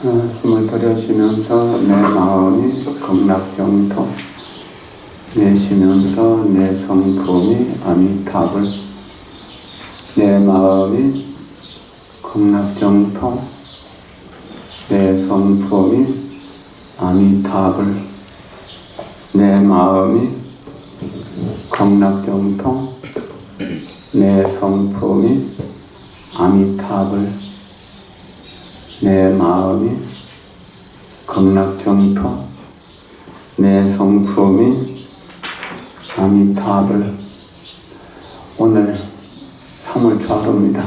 숨을 들여쉬면서 내 마음이 극락정토, 내쉬면서 내 성품이 아미타불. 내 마음이 극락정토, 내 성품이 아미타불. 내 마음이 극락정토, 내 성품이 아미타불. 내 마음이 극락정토, 내 성품이 아미타불. 오늘 3월 초하루입니다.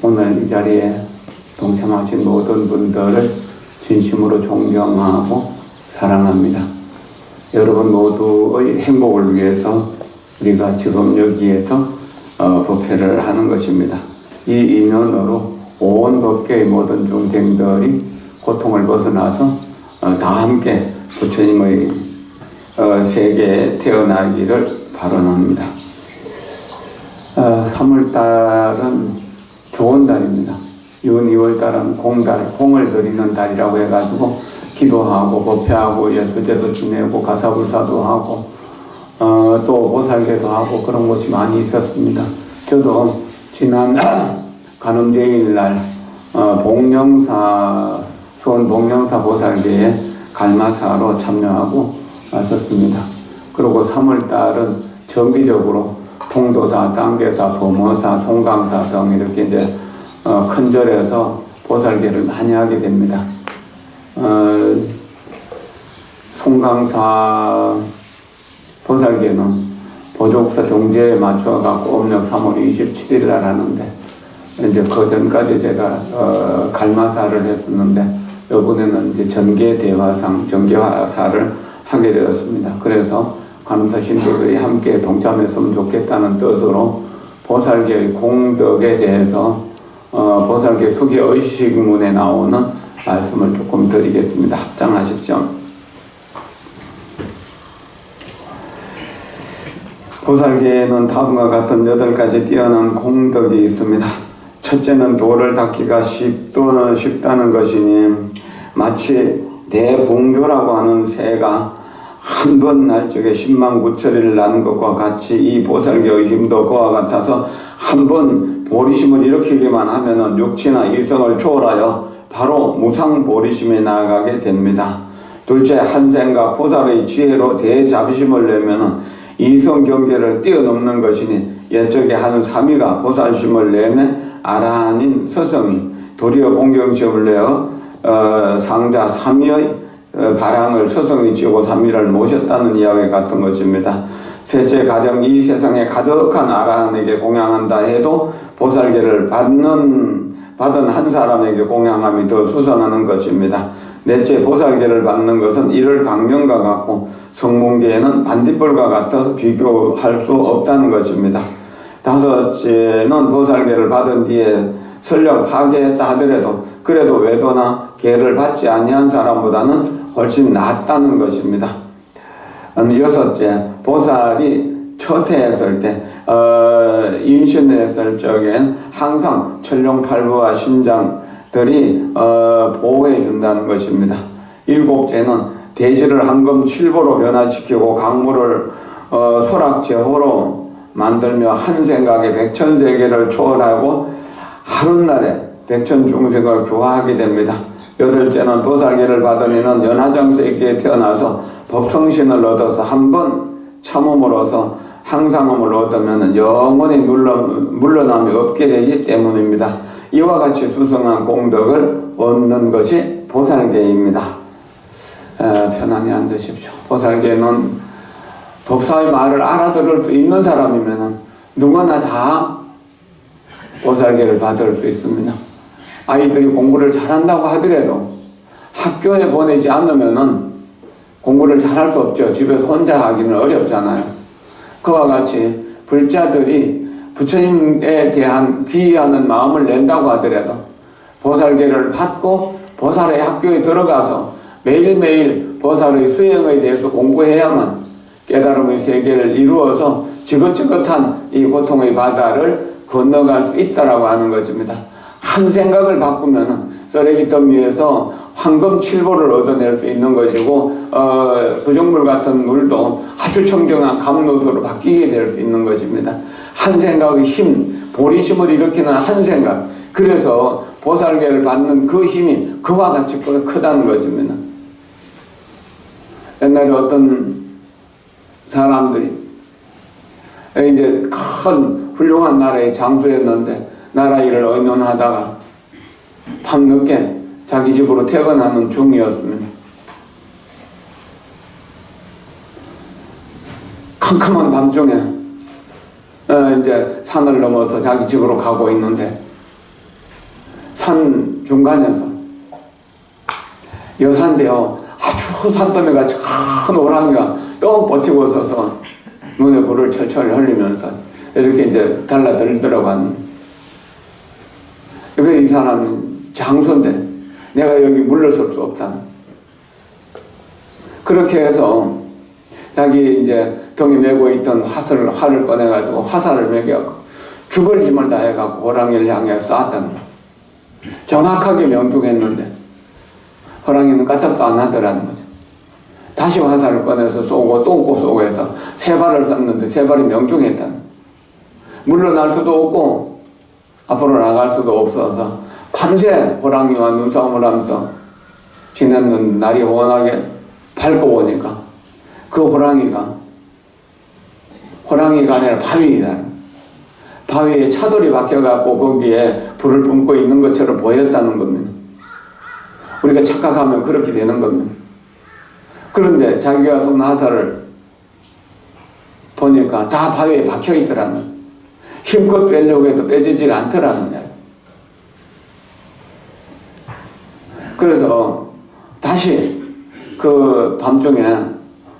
오늘 이 자리에 동참하신 모든 분들을 진심으로 존경하고 사랑합니다. 여러분 모두의 행복을 위해서 우리가 지금 여기에서 법회를 하는 것입니다. 이 인연으로 온 법계의 모든 중생들이 고통을 벗어나서 다 함께 부처님의 세계에 태어나기를 바라옵니다. 3월달은 좋은 달입니다. 윤 2월달은 공달, 공을 드리는 달이라고 해가지고 기도하고 법회하고 예수제도 지내고 가사불사도 하고 또 보살계도 하고 그런 곳이 많이 있었습니다. 저도 지난 간음제일날 수원 복령사 보살계에 갈마사로 참여하고 왔었습니다. 그리고 3월달은 정기적으로 통도사, 당계사, 범어사, 송강사 등 이렇게 이제 큰 절에서 보살계를 많이 하게 됩니다. 송강사 보살계는 보족사 종제에 맞춰갖고 음력 3월 27일 날 하는데 이제 그 전까지 제가 갈마사를 했었는데 이번에는 이제 전계화사를 하게 되었습니다. 그래서 간음사 신도들이 함께 동참했으면 좋겠다는 뜻으로 보살계의 공덕에 대해서 보살계 수기의식문에 나오는 말씀을 조금 드리겠습니다. 합장하십시오. 보살계에는 다음과 같은 8가지 뛰어난 공덕이 있습니다. 첫째는 도를 닦기가 쉽다는 것이니 마치 대붕조라고 하는 새가 한 번 날 적에 10만 9천리를 나는 것과 같이 이 보살계의 힘도 그와 같아서 한 번 보리심을 일으키기만 하면은 육체나 이성을 초월하여 바로 무상보리심에 나아가게 됩니다. 둘째, 한생각 보살의 지혜로 대자비심을 내면은 이성 경계를 뛰어넘는 것이니 옛적에 한 사미가 보살심을 내매 아라한인 서성이 도리어 공경심을 내어 상자 사미의 바랑을 서성이 지고 삼미를 모셨다는 이야기 같은 것입니다. 셋째, 가령 이 세상에 가득한 아라한에게 공양한다 해도 보살계를 받은 한 사람에게 공양함이 더 수선하는 것입니다. 넷째, 보살계를 받는 것은 이를 방명과 같고 성문계에는 반딧불과 같아서 비교할 수 없다는 것입니다. 다섯째는 보살계를 받은 뒤에 설령 파괴했다 하더라도 그래도 외도나 계를 받지 아니한 사람보다는 훨씬 낫다는 것입니다. 여섯째, 보살이 처태했을 때 임신했을 적엔 항상 천룡팔부와 신장들이 보호해 준다는 것입니다. 일곱째는 대지를 황금 칠보로 변화시키고 강물을 소락제호로 만들며 한 생각에 백천세계를 초월하고 하루날에 백천중생을 교화하게 됩니다. 여덟째는 보살계를 받은 이는 연화정세계에 태어나서 법성신을 얻어서 한 번 참음으로써 항상음을 얻으면 영원히 물러남이 없게 되기 때문입니다. 이와 같이 수성한 공덕을 얻는 것이 보살계입니다. 편안히 앉으십시오. 보살계는 법사의 말을 알아들을 수 있는 사람이면 누구나 다 보살계를 받을 수 있습니다. 아이들이 공부를 잘한다고 하더라도 학교에 보내지 않으면 공부를 잘할 수 없죠. 집에서 혼자 하기는 어렵잖아요. 그와 같이 불자들이 부처님에 대한 귀의하는 마음을 낸다고 하더라도 보살계를 받고 보살의 학교에 들어가서 매일매일 보살의 수행에 대해서 공부해야만 깨달음의 세계를 이루어서 지긋지긋한 이 고통의 바다를 건너갈 수 있다라고 하는 것입니다. 한 생각을 바꾸면 쓰레기 더미에서 황금 7보를 얻어낼 수 있는 것이고 부정물 같은 물도 아주 청정한 감로소로 바뀌게 될 수 있는 것입니다. 한 생각의 힘, 보리심을 일으키는 한 생각, 그래서 보살계를 받는 그 힘이 그와 같이 크다는 것입니다. 옛날에 어떤 사람들이 이제 큰 훌륭한 나라의 장수였는데 나라 일을 의논하다가 밤늦게 자기 집으로 퇴근하는 중이었습니다. 캄캄한 밤중에 이제 산을 넘어서 자기 집으로 가고 있는데 산 중간에서 여산데요, 아주 산더미 같이 큰 호랑이가 똥 버티고 서서 눈에 불을 철철 흘리면서 이렇게 이제 달라들더라고 하는. 이 사람은 장소인데 내가 여기 물러설 수 없다. 그렇게 해서 자기 이제 등에 메고 있던 활을 꺼내가지고 화살을 매겨갖고 죽을 힘을 다해갖고 호랑이를 향해 쐈다. 정확하게 명중했는데 호랑이는 까딱도 안 하더라는 거죠. 다시 화살을 꺼내서 쏘고 또 쏘고 해서 3발을 쐈는데 3발이 명중했다. 물러날 수도 없고 앞으로 나갈 수도 없어서 밤새 호랑이와 눈싸움을 하면서 지났는 날이 워낙에 밝고 보니까 그 호랑이가 아니라 바위이다. 바위에 차돌이 박혀갖고 거기에 불을 뿜고 있는 것처럼 보였다는 겁니다. 우리가 착각하면 그렇게 되는 겁니다. 그런데 자기가 쏜 화살을 보니까 다 바위에 박혀있더라는, 힘껏 빼려고 해도 빼지지가 않더라는 거예요. 그래서 다시 그 밤중에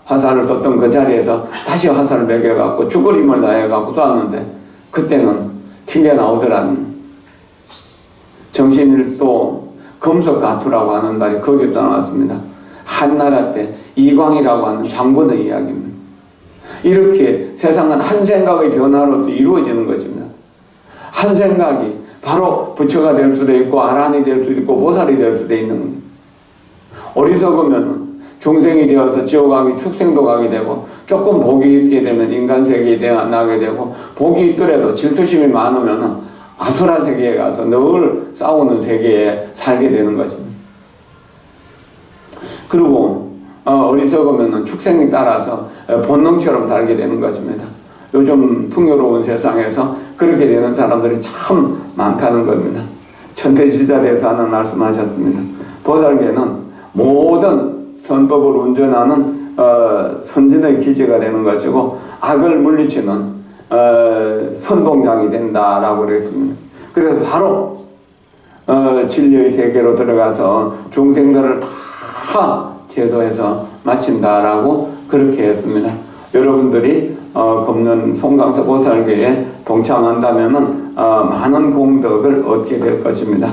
화살을 썼던 그 자리에서 다시 화살을 매겨갖고 죽을 힘을 다해갖고 쐈는데 그때는 튕겨나오더라는, 정신일도 금속가투라고 하는 말이 거기서 나왔습니다. 한나라 때 이광이라고 하는 장군의 이야기입니다. 이렇게 세상은 한 생각의 변화로서 이루어지는 것입니다. 한 생각이 바로 부처가 될 수도 있고 아라한이 될 수도 있고 보살이 될 수도 있는 겁니다. 어리석으면 중생이 되어서 지옥 가기, 축생도 가게 되고, 조금 복이 있게 되면 인간 세계에 나게 되고, 복이 있더라도 질투심이 많으면 아수라 세계에 가서 늘 싸우는 세계에 살게 되는 것입니다. 그리고 어리석으면 축생에 따라서 본능처럼 살게 되는 것입니다. 요즘 풍요로운 세상에서 그렇게 되는 사람들이 참 많다는 겁니다. 천태지자대사는 말씀하셨습니다. 보살계는 모든 선법을 운전하는 선진의 기지가 되는 것이고 악을 물리치는 선봉장이 된다라고 그랬습니다. 그래서 바로 진리의 세계로 들어가서 중생들을 다 제도해서 마친다라고 그렇게 했습니다. 여러분들이 금년 송강서 보살계에 동참한다면은 많은 공덕을 얻게 될 것입니다.